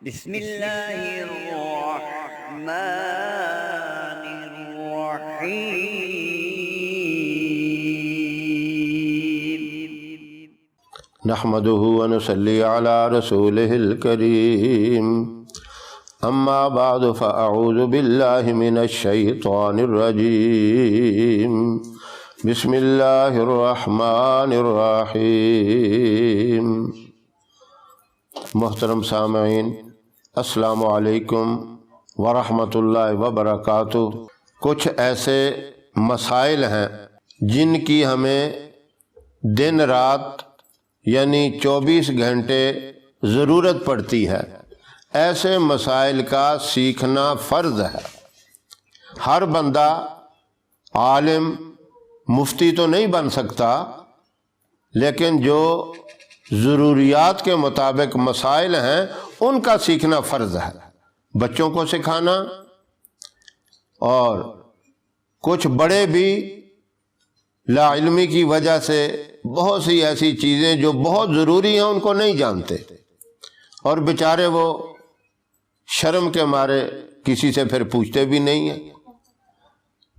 بسم اللہ الرحمن الرحیم۔ نحمده ونصلي على رسوله الكريم، اما بعد فاعوذ بالله من الشيطان الرجيم، بسم الله الرحمن الرحيم۔ محترم سامعین، السلام علیکم ورحمۃ اللہ وبرکاتہ۔ کچھ ایسے مسائل ہیں جن کی ہمیں دن رات یعنی 24 گھنٹے ضرورت پڑتی ہے۔ ایسے مسائل کا سیکھنا فرض ہے۔ ہر بندہ عالم مفتی تو نہیں بن سکتا، لیکن جو ضروریات کے مطابق مسائل ہیں ان کا سیکھنا فرض ہے۔ بچوں کو سکھانا، اور کچھ بڑے بھی لا علمی کی وجہ سے بہت سی ایسی چیزیں جو بہت ضروری ہیں ان کو نہیں جانتے، اور بیچارے وہ شرم کے مارے کسی سے پھر پوچھتے بھی نہیں ہیں۔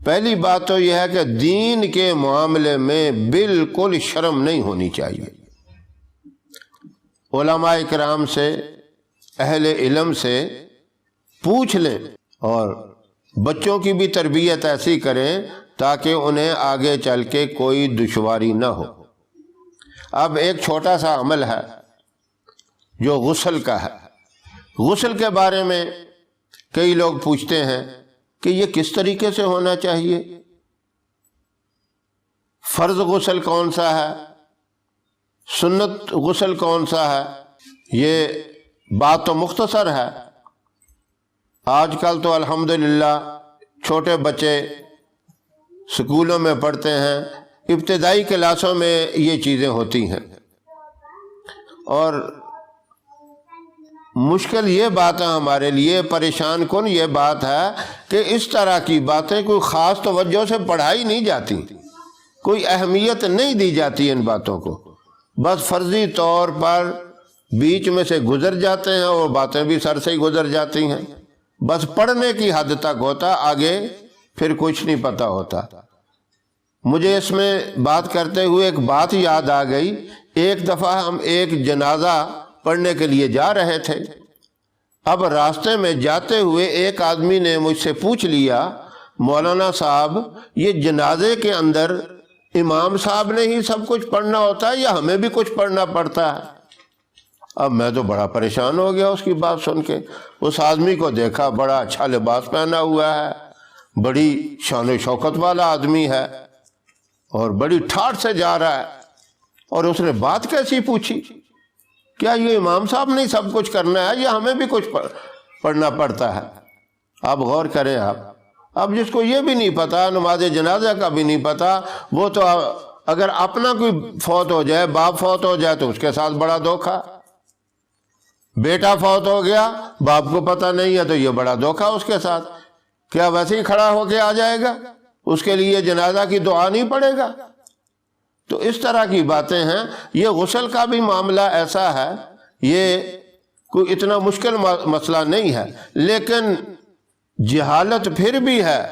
پہلی بات تو یہ ہے کہ دین کے معاملے میں بالکل شرم نہیں ہونی چاہیے۔ علماء کرام سے، اہل علم سے پوچھ لیں، اور بچوں کی بھی تربیت ایسی کریں تاکہ انہیں آگے چل کے کوئی دشواری نہ ہو۔ اب ایک چھوٹا سا عمل ہے جو غسل کا ہے۔ غسل کے بارے میں کئی لوگ پوچھتے ہیں کہ یہ کس طریقے سے ہونا چاہیے، فرض غسل کون سا ہے، سنت غسل کون سا ہے۔ یہ بات تو مختصر ہے۔ آج کل تو الحمدللہ چھوٹے بچے سکولوں میں پڑھتے ہیں، ابتدائی کلاسوں میں یہ چیزیں ہوتی ہیں، اور مشکل یہ بات ہے ہمارے لیے، پریشان کن یہ بات ہے کہ اس طرح کی باتیں کوئی خاص توجہ سے پڑھائی نہیں جاتی، کوئی اہمیت نہیں دی جاتی ان باتوں کو، بس فرضی طور پر بیچ میں سے گزر جاتے ہیں، اور باتیں بھی سر سے ہی گزر جاتی ہیں، بس پڑھنے کی حد تک ہوتا، آگے پھر کچھ نہیں پتہ ہوتا۔ مجھے اس میں بات کرتے ہوئے ایک بات یاد آ گئی۔ ایک دفعہ ہم ایک جنازہ پڑھنے کے لیے جا رہے تھے۔ اب راستے میں جاتے ہوئے ایک آدمی نے مجھ سے پوچھ لیا، مولانا صاحب یہ جنازے کے اندر امام صاحب نے ہی سب کچھ پڑھنا ہوتا ہے یا ہمیں بھی کچھ پڑھنا پڑتا ہے؟ اب میں تو بڑا پریشان ہو گیا اس کی بات سن کے۔ اس آدمی کو دیکھا، بڑا اچھا لباس پہنا ہوا ہے، بڑی شان و شوکت والا آدمی ہے، اور بڑی ٹھاٹھ سے جا رہا ہے، اور اس نے بات کیسی پوچھی، کیا یہ امام صاحب نہیں سب کچھ کرنا ہے یا ہمیں بھی کچھ پڑھنا پڑتا ہے؟ آپ غور کریں۔ اب جس کو یہ بھی نہیں پتا، نماز جنازہ کا بھی نہیں پتا، وہ تو اگر اپنا کوئی فوت ہو جائے، باپ فوت ہو جائے تو اس کے ساتھ بڑا دھوکا، بیٹا فوت ہو گیا باپ کو پتہ نہیں ہے تو یہ بڑا دھوکا اس کے ساتھ۔ کیا ویسے ہی کھڑا ہو کے آ جائے گا؟ اس کے لیے جنازہ کی دعا نہیں پڑے گا؟ تو اس طرح کی باتیں ہیں۔ یہ غسل کا بھی معاملہ ایسا ہے، یہ کوئی اتنا مشکل مسئلہ نہیں ہے، لیکن جہالت پھر بھی ہے،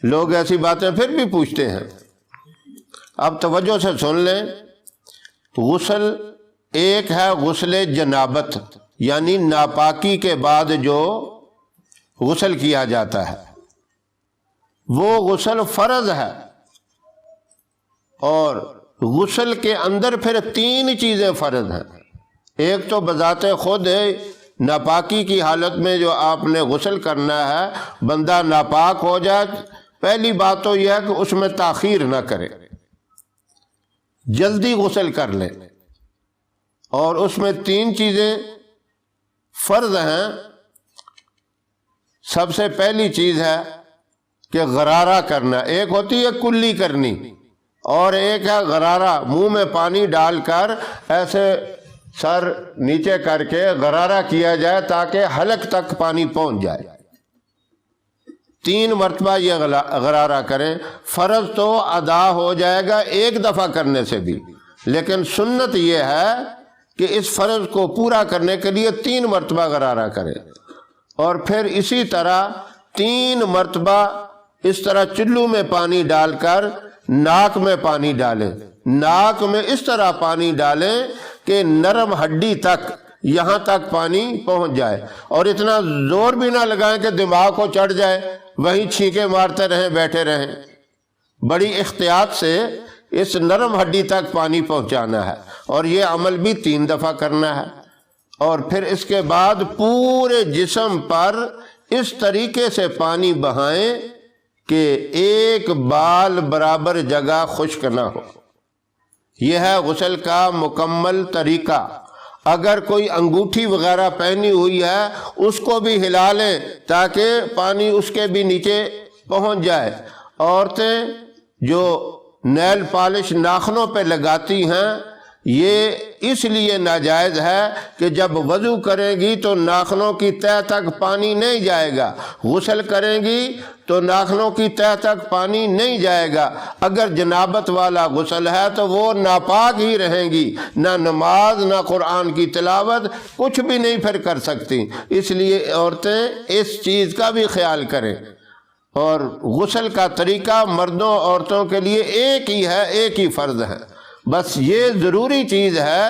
لوگ ایسی باتیں پھر بھی پوچھتے ہیں۔ اب توجہ سے سن لیں۔ غسل ایک ہے غسل جنابت، یعنی ناپاکی کے بعد جو غسل کیا جاتا ہے، وہ غسل فرض ہے۔ اور غسل کے اندر پھر 3 چیزیں فرض ہیں۔ ایک تو بذات خود ہے، ناپاکی کی حالت میں جو آپ نے غسل کرنا ہے، بندہ ناپاک ہو جائے، پہلی بات تو یہ ہے کہ اس میں تاخیر نہ کرے، جلدی غسل کر لے۔ اور اس میں 3 چیزیں فرض ہیں۔ سب سے پہلی چیز ہے کہ غرارہ کرنا، ایک ہوتی ہے کلی کرنی، اور ایک ہے غرارہ، منہ میں پانی ڈال کر ایسے سر نیچے کر کے غرارہ کیا جائے تاکہ حلق تک پانی پہنچ جائے۔ 3 مرتبہ یہ غرارہ کریں۔ فرض تو ادا ہو جائے گا ایک دفعہ کرنے سے بھی، لیکن سنت یہ ہے کہ اس فرض کو پورا کرنے کے لیے 3 مرتبہ غرارہ کرے، اور پھر اسی طرح 3 مرتبہ اس طرح چلو میں پانی ڈال کر ناک میں پانی ڈالیں، ناک میں اس طرح پانی ڈالیں کہ نرم ہڈی تک، یہاں تک پانی پہنچ جائے، اور اتنا زور بھی نہ لگائیں کہ دماغ کو چڑھ جائے، وہیں چھینکے مارتے رہیں، بیٹھے رہیں۔ بڑی احتیاط سے اس نرم ہڈی تک پانی پہنچانا ہے، اور یہ عمل بھی 3 دفعہ کرنا ہے، اور پھر اس کے بعد پورے جسم پر اس طریقے سے پانی بہائیں کہ ایک بال برابر جگہ خشک نہ ہو۔ یہ ہے غسل کا مکمل طریقہ۔ اگر کوئی انگوٹھی وغیرہ پہنی ہوئی ہے اس کو بھی ہلا لیں تاکہ پانی اس کے بھی نیچے پہنچ جائے۔ عورتیں جو نیل پالش ناخنوں پہ لگاتی ہیں یہ اس لیے ناجائز ہے کہ جب وضو کریں گی تو ناخنوں کی تہہ تک پانی نہیں جائے گا، غسل کریں گی تو ناخنوں کی تہہ تک پانی نہیں جائے گا۔ اگر جنابت والا غسل ہے تو وہ ناپاک ہی رہیں گی، نہ نماز نہ قرآن کی تلاوت کچھ بھی نہیں پھر کر سکتی۔ اس لیے عورتیں اس چیز کا بھی خیال کریں۔ اور غسل کا طریقہ مردوں عورتوں کے لیے ایک ہی ہے، ایک ہی فرض ہے۔ بس یہ ضروری چیز ہے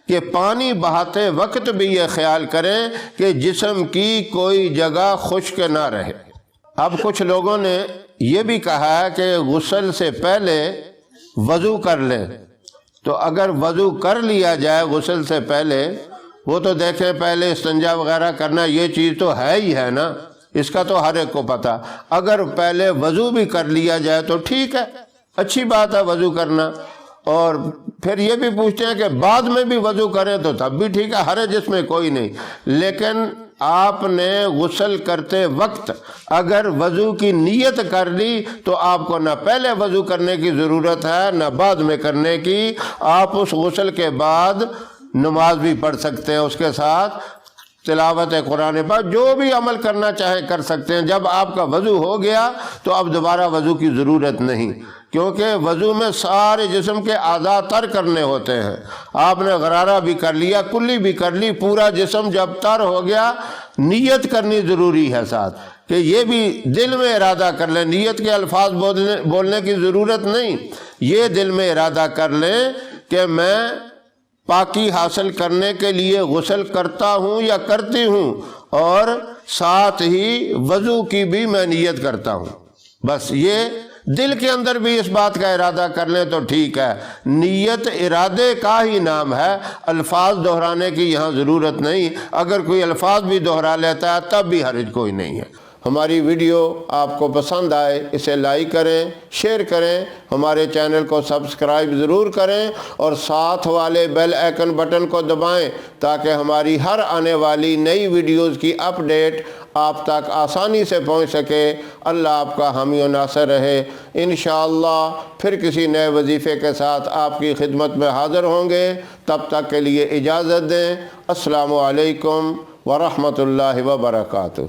کہ پانی بہاتے وقت بھی یہ خیال کریں کہ جسم کی کوئی جگہ خشک نہ رہے۔ اب کچھ لوگوں نے یہ بھی کہا ہے کہ غسل سے پہلے وضو کر لیں، تو اگر وضو کر لیا جائے غسل سے پہلے، وہ تو دیکھیں پہلے استنجا وغیرہ کرنا یہ چیز تو ہے ہی ہے نا، اس کا تو ہر ایک کو پتہ۔ اگر پہلے وضو بھی کر لیا جائے تو ٹھیک ہے، اچھی بات ہے وضو کرنا، اور پھر یہ بھی پوچھتے ہیں کہ بعد میں بھی وضو کریں تو تب بھی ٹھیک ہے، حرج اس میں کوئی نہیں۔ لیکن آپ نے غسل کرتے وقت اگر وضو کی نیت کر لی تو آپ کو نہ پہلے وضو کرنے کی ضرورت ہے نہ بعد میں کرنے کی۔ آپ اس غسل کے بعد نماز بھی پڑھ سکتے ہیں، اس کے ساتھ تلاوت قرآن پاک جو بھی عمل کرنا چاہیں کر سکتے ہیں۔ جب آپ کا وضو ہو گیا تو اب دوبارہ وضو کی ضرورت نہیں، کیونکہ وضو میں سارے جسم کے اعضاء تر کرنے ہوتے ہیں۔ آپ نے غرارہ بھی کر لیا، کلی بھی کر لی، پورا جسم جب تر ہو گیا نیت کرنی ضروری ہے ساتھ، کہ یہ بھی دل میں ارادہ کر لیں، نیت کے الفاظ بولنے کی ضرورت نہیں، یہ دل میں ارادہ کر لیں کہ میں پاکی حاصل کرنے کے لیے غسل کرتا ہوں یا کرتی ہوں، اور ساتھ ہی وضو کی بھی میں نیت کرتا ہوں۔ بس یہ دل کے اندر بھی اس بات کا ارادہ کر لیں تو ٹھیک ہے۔ نیت ارادے کا ہی نام ہے، الفاظ دہرانے کی یہاں ضرورت نہیں۔ اگر کوئی الفاظ بھی دہرا لیتا ہے تب بھی حرج کوئی نہیں ہے۔ ہماری ویڈیو آپ کو پسند آئے اسے لائک کریں، شیئر کریں، ہمارے چینل کو سبسکرائب ضرور کریں، اور ساتھ والے بیل آئیکن بٹن کو دبائیں تاکہ ہماری ہر آنے والی نئی ویڈیوز کی اپڈیٹ آپ تک آسانی سے پہنچ سکے۔ اللہ آپ کا حامی و ناصر رہے۔ انشاءاللہ پھر کسی نئے وظیفے کے ساتھ آپ کی خدمت میں حاضر ہوں گے، تب تک کے لیے اجازت دیں۔ السلام علیکم ورحمۃ اللہ وبرکاتہ۔